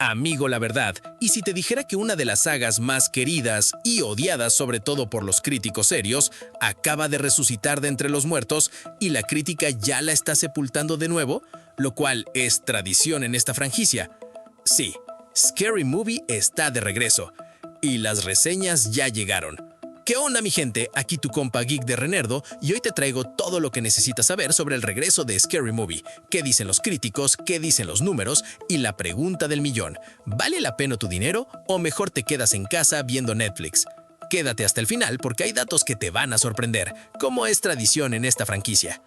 Amigo, la verdad, y si te dijera que una de las sagas más queridas y odiadas sobre todo por los críticos serios, acaba de resucitar de entre los muertos y la crítica ya la está sepultando de nuevo, lo cual es tradición en esta franquicia. Sí, Scary Movie está de regreso, y las reseñas ya llegaron. ¿Qué onda, mi gente? Aquí tu compa geek de Renerdo, y hoy te traigo todo lo que necesitas saber sobre el regreso de Scary Movie. ¿Qué dicen los críticos? ¿Qué dicen los números? Y la pregunta del millón: ¿vale la pena tu dinero o mejor te quedas en casa viendo Netflix? Quédate hasta el final porque hay datos que te van a sorprender, como es tradición en esta franquicia.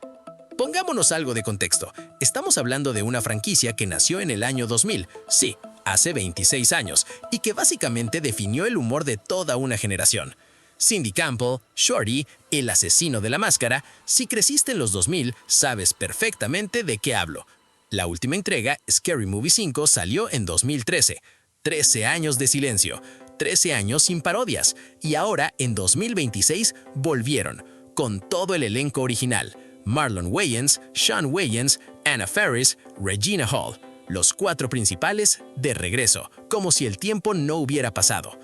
Pongámonos algo de contexto. Estamos hablando de una franquicia que nació en el año 2000, sí, hace 26 años, y que básicamente definió el humor de toda una generación. Cindy Campbell, Shorty, el asesino de la máscara. Si creciste en los 2000, sabes perfectamente de qué hablo. La última entrega, Scary Movie 5, salió en 2013. 13 años de silencio, 13 años sin parodias, y ahora, en 2026, volvieron, con todo el elenco original. Marlon Wayans, Sean Wayans, Anna Faris, Regina Hall. Los 4 principales de regreso, como si el tiempo no hubiera pasado.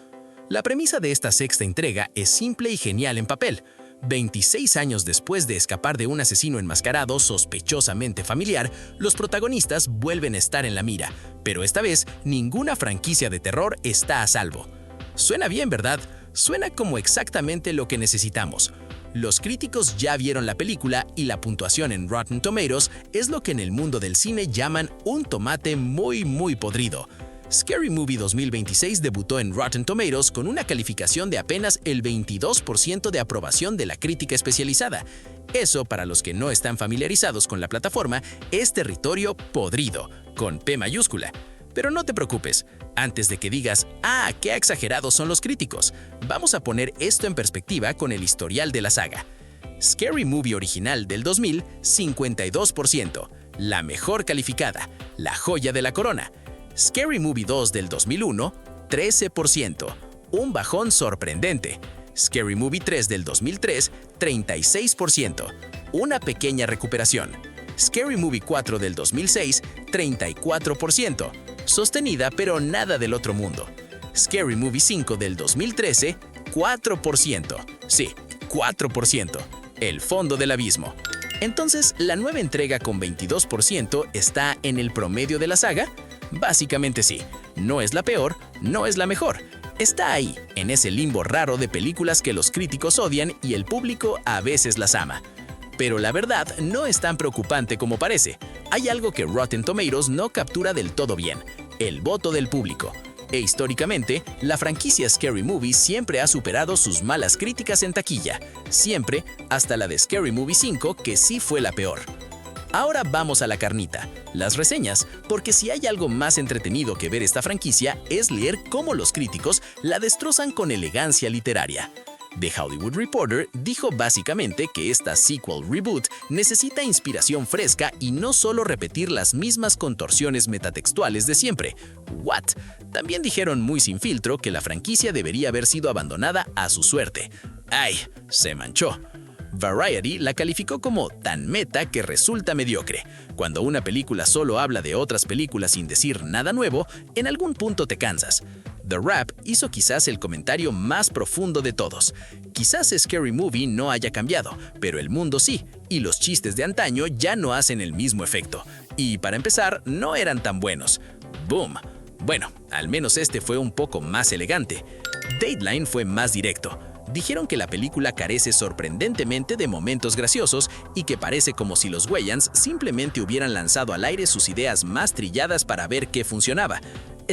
La premisa de esta sexta entrega es simple y genial en papel. 26 años después de escapar de un asesino enmascarado sospechosamente familiar, los protagonistas vuelven a estar en la mira, pero esta vez ninguna franquicia de terror está a salvo. Suena bien, ¿verdad? Suena como exactamente lo que necesitamos. Los críticos ya vieron la película y la puntuación en Rotten Tomatoes es lo que en el mundo del cine llaman un tomate muy podrido. Scary Movie 2026 debutó en Rotten Tomatoes con una calificación de apenas el 22% de aprobación de la crítica especializada. Eso, para los que no están familiarizados con la plataforma, es territorio podrido, con P mayúscula. Pero no te preocupes, antes de que digas, qué exagerados son los críticos, vamos a poner esto en perspectiva con el historial de la saga. Scary Movie original del 2000, 52%, la mejor calificada, la joya de la corona. Scary Movie 2 del 2001, 13%, un bajón sorprendente. Scary Movie 3 del 2003, 36%, una pequeña recuperación. Scary Movie 4 del 2006, 34%, sostenida pero nada del otro mundo. Scary Movie 5 del 2013, 4%, sí, 4%, el fondo del abismo. Entonces, ¿la nueva entrega con 22% está en el promedio de la saga? Básicamente sí, no es la peor, no es la mejor. Está ahí, en ese limbo raro de películas que los críticos odian y el público a veces las ama. Pero la verdad no es tan preocupante como parece. Hay algo que Rotten Tomatoes no captura del todo bien: el voto del público. E históricamente, la franquicia Scary Movie siempre ha superado sus malas críticas en taquilla. Siempre, hasta la de Scary Movie 5, que sí fue la peor. Ahora vamos a la carnita, las reseñas, porque si hay algo más entretenido que ver esta franquicia es leer cómo los críticos la destrozan con elegancia literaria. The Hollywood Reporter dijo básicamente que esta sequel reboot necesita inspiración fresca y no solo repetir las mismas contorsiones metatextuales de siempre. ¿What? También dijeron muy sin filtro que la franquicia debería haber sido abandonada a su suerte. ¡Ay! Se manchó. Variety la calificó como tan meta que resulta mediocre. Cuando una película solo habla de otras películas sin decir nada nuevo, en algún punto te cansas. The Wrap hizo quizás el comentario más profundo de todos. Quizás Scary Movie no haya cambiado, pero el mundo sí, y los chistes de antaño ya no hacen el mismo efecto. Y para empezar, no eran tan buenos. ¡Boom! Bueno, al menos este fue un poco más elegante. Dateline fue más directo. Dijeron que la película carece sorprendentemente de momentos graciosos y que parece como si los Wayans simplemente hubieran lanzado al aire sus ideas más trilladas para ver qué funcionaba.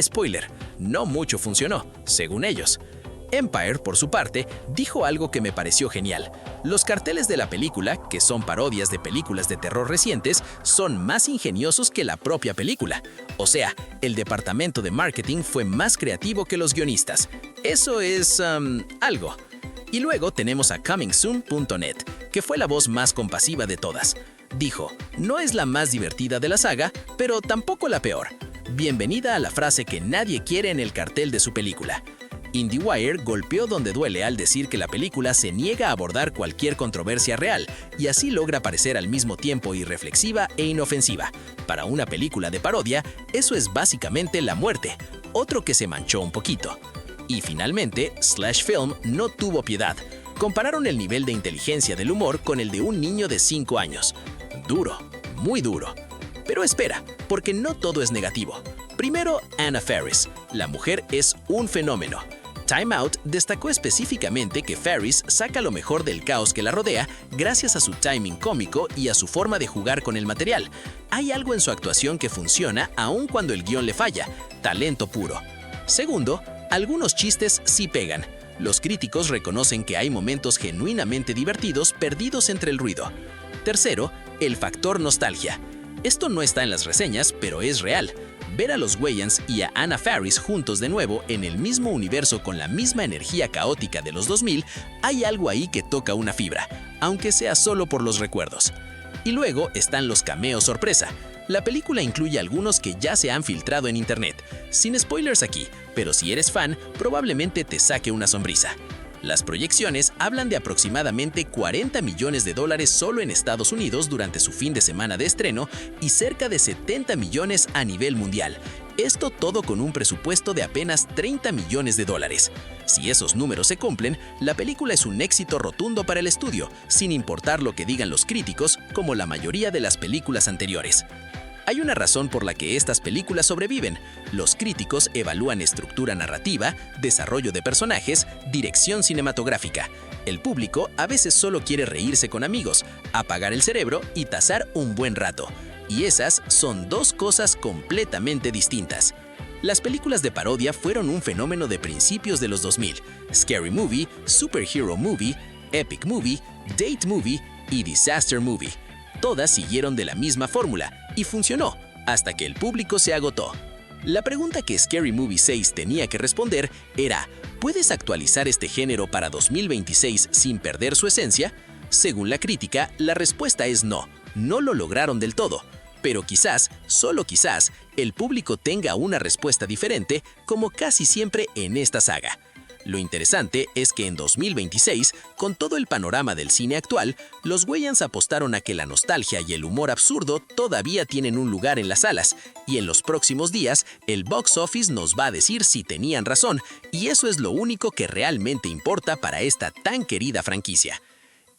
Spoiler, no mucho funcionó, según ellos. Empire, por su parte, dijo algo que me pareció genial. Los carteles de la película, que son parodias de películas de terror recientes, son más ingeniosos que la propia película. O sea, el departamento de marketing fue más creativo que los guionistas. Eso es algo. Y luego tenemos a comingsoon.net, que fue la voz más compasiva de todas. Dijo, no es la más divertida de la saga, pero tampoco la peor. Bienvenida a la frase que nadie quiere en el cartel de su película. IndieWire golpeó donde duele al decir que la película se niega a abordar cualquier controversia real y así logra parecer al mismo tiempo irreflexiva e inofensiva. Para una película de parodia, eso es básicamente la muerte, otro que se manchó un poquito. Y finalmente, Slash Film no tuvo piedad. Compararon el nivel de inteligencia del humor con el de un niño de 5 años. Duro, muy duro. Pero espera, porque no todo es negativo. Primero, Anna Faris. La mujer es un fenómeno. Time Out destacó específicamente que Faris saca lo mejor del caos que la rodea gracias a su timing cómico y a su forma de jugar con el material. Hay algo en su actuación que funciona aun cuando el guión le falla. Talento puro. Segundo, algunos chistes sí pegan. Los críticos reconocen que hay momentos genuinamente divertidos perdidos entre el ruido. Tercero, el factor nostalgia. Esto no está en las reseñas, pero es real. Ver a los Wayans y a Anna Faris juntos de nuevo en el mismo universo con la misma energía caótica de los 2000, hay algo ahí que toca una fibra, aunque sea solo por los recuerdos. Y luego están los cameos sorpresa. La película incluye algunos que ya se han filtrado en internet. Sin spoilers aquí, pero si eres fan, probablemente te saque una sonrisa. Las proyecciones hablan de aproximadamente $40 millones solo en Estados Unidos durante su fin de semana de estreno y cerca de 70 millones a nivel mundial. Esto todo con un presupuesto de apenas $30 millones. Si esos números se cumplen, la película es un éxito rotundo para el estudio, sin importar lo que digan los críticos, como la mayoría de las películas anteriores. Hay una razón por la que estas películas sobreviven. Los críticos evalúan estructura narrativa, desarrollo de personajes, dirección cinematográfica. El público a veces solo quiere reírse con amigos, apagar el cerebro y pasar un buen rato. Y esas son dos cosas completamente distintas. Las películas de parodia fueron un fenómeno de principios de los 2000. Scary Movie, Superhero Movie, Epic Movie, Date Movie y Disaster Movie. Todas siguieron de la misma fórmula y funcionó hasta que el público se agotó. La pregunta que Scary Movie 6 tenía que responder era: ¿puedes actualizar este género para 2026 sin perder su esencia? Según la crítica, la respuesta es no, no lo lograron del todo. Pero quizás, solo quizás, el público tenga una respuesta diferente, como casi siempre en esta saga. Lo interesante es que en 2026, con todo el panorama del cine actual, los Wayans apostaron a que la nostalgia y el humor absurdo todavía tienen un lugar en las salas, y en los próximos días, el box office nos va a decir si tenían razón, y eso es lo único que realmente importa para esta tan querida franquicia.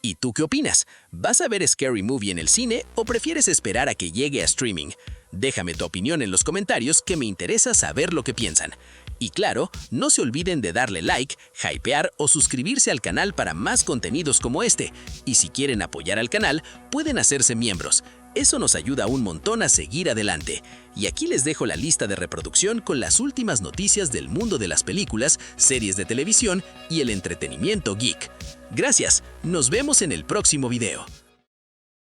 ¿Y tú qué opinas? ¿Vas a ver Scary Movie en el cine o prefieres esperar a que llegue a streaming? Déjame tu opinión en los comentarios, que me interesa saber lo que piensan. Y claro, no se olviden de darle like, hypear o suscribirse al canal para más contenidos como este. Y si quieren apoyar al canal, pueden hacerse miembros. Eso nos ayuda un montón a seguir adelante. Y aquí les dejo la lista de reproducción con las últimas noticias del mundo de las películas, series de televisión y el entretenimiento geek. Gracias, nos vemos en el próximo video.